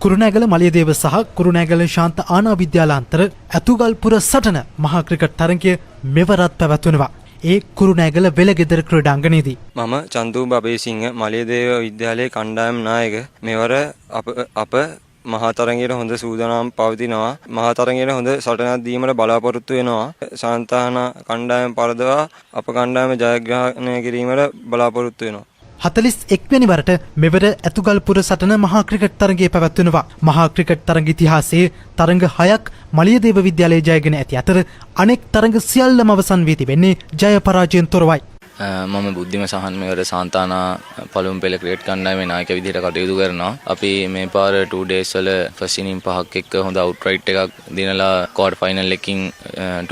කුරුණෑගල මලියදේව සහ කුරුණෑගල ශාන්ත ආනා විද්‍යාලාන්තර ඇතුගල්පුර සටන මහා ක්‍රිකට් තරගය මෙවරත් පැවැත්වෙනවා. ඒ කුරුණෑගල වෙලගෙදර ක්‍රීඩාංගණයේදී මම චන්දු බබේසිංහ මලියදේව විද්‍යාලයේ කණ්ඩායම් නායක. මෙවර අප මහා තරගයේ හොඳ සූදානම් පවතිනවා. මහා තරගයේ හොඳ සටනක් දීමට බලාපොරොත්තු වෙනවා. ශාන්තානා කණ්ඩායම පරදවා අප කණ්ඩායම ජයග්‍රහණය කිරීමට බලාපොරොත්තු වෙනවා. 41 වෙනි වරට මෙවර ඇතුගල්පුර සටන මහා ක්‍රිකට් තරගයේ පැවැත්වෙනවා. මහා ක්‍රිකට් තරග ඉතිහාසයේ තරග 6ක් මලියදේව විද්‍යාලයේ ජයගෙන ඇති අතර අනෙක් තරග සියල්ලම අවසන් වී තිබෙන්නේ ජය පරාජයෙන් තොරවයි. මම බුද්ධිම සහන් මෙවර සාන්තානා පළමු පෙළ ක්‍රිකට් කණ්ඩායමේ නායක විදිහට කටයුතු කරනවා. අපි මේ පාර 2 days වල ෆස්ට් ඉනින් 5ක් එක්ක හොඳ අවුට්රයිට් එකක් දිනලා ක්වාටර් ෆයිනල් එකකින්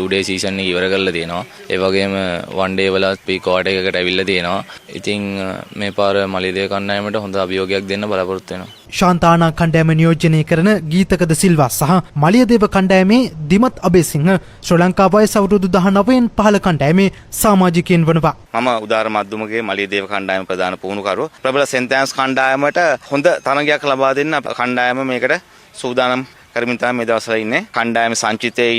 2 day සීසන් එක ඉවර කරලා තියෙනවා. ඒ වගේම 1 day වලත් අපි ක්වාටර් එකකට ඇවිල්ලා තියෙනවා. ඉතින් මේ පාර මලියදේව කණ්ඩායමට හොඳ අභියෝගයක් දෙන්න බලාපොරොත්තු වෙනවා. ශාන්තානා කණ්ඩායම නියෝජනය කරන ගීතකද සිල්වා සහ මලියදේව කණ්ඩායමේ දිමත් අබේසිංහ ශ්‍රී ලංකා වයස අවුරුදු 19න් පහළ කණ්ඩායමේ සමාජිකයන් වනවා. මම උදාර මධ්‍යමගේ මලියදේව කණ්ඩායම ප්‍රධාන පුහුණුකරුව. ප්‍රබල සෙන්ට්‍රන්ස් කණ්ඩායමට හොඳ තරගයක් ලබා දෙන්න කණ්ඩායම මේකට සූදානම් කරමින් තමයි මේ දවස්වල ඉන්නේ. කණ්ඩායම සංචිතයේ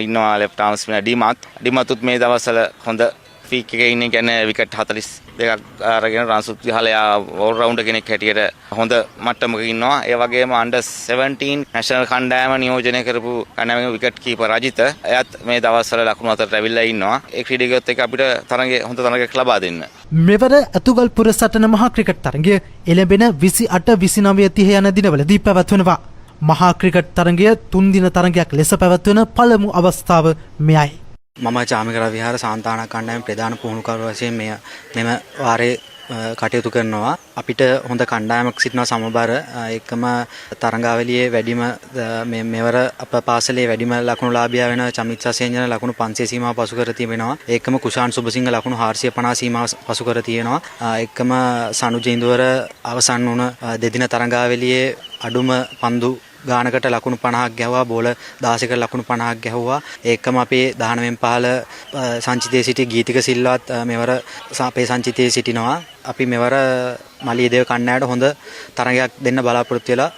ඉන්නවා ලෙෆ්ට් ආර්ම් ස්පිනර් ඩිමතුත් මේ දවස්වල හොඳ ෆීක් එකේ ඉන්නේ. කියන්නේ විකට් 42ක් අරගෙන රන්සුත් ගහලා ඕල් රවුන්ඩර් කෙනෙක් හැටියට හොඳ මට්ටමක ඉන්නවා. ඒ වගේම අන්ඩර් 17 නැෂනල් කණ්ඩායම නියෝජනය කරපු කණ්ඩායමේ විකට් කීපර් රජිත එයත් මේ දවස්වල ලකුණු අතරට ඇවිල්ලා ඉන්නවා. ඒ ක්‍රීඩකයොත් එක්ක අපිට හොඳ තරගයක් ලබා දෙන්න. මෙවර ඇතුගල්පුර සටන මහා ක්‍රිකට් තරගය එළඹෙන 28 29 30 යන දිනවලදී පැවැත්වෙනවා. මහා ක්‍රිකට් තරගය 3 දින තරගයක් ලෙස පැවැත්වෙන පළමු අවස්ථාව මෙයයි. මම චාමික රවිහාර සාන්තානා කණ්ඩායම ප්‍රධාන පුහුණුකරු වශයෙන් මෙම වාරයේ කටයුතු කරනවා. අපිට හොඳ කණ්ඩායමක් සිටිනවා සමබර. එකම තරඟාවලියේ වැඩිම මෙවර අප පාසලේ වැඩිම ලකුණුලාභියා වෙන චමිත් සසේන්ජන ලකුණු 500 සීමාව පසු කර තිබෙනවා. ඒකම කුෂාන් සුබසිංහ ලකුණු 450 සීමාව පසු කර තියෙනවා. එකම සනුජ ඉන්දුවර අවසන් වුණ දෙදින තරඟාවලියේ අඩුම පන්දු ගානකට ලකුණු 50ක් ගැහුවා. බෝල 16කට ලකුණු 50ක් ගැහුවා. ඒකම අපේ 19න් 15 සංචිතයේ සිටි ගීතික සිල්වත් මෙවර අපේ සංචිතයේ සිටිනවා. අපි මෙවර මලියදේව කණ්ඩායමට හොඳ තරගයක් දෙන්න බලාපොරොත්තු වෙලා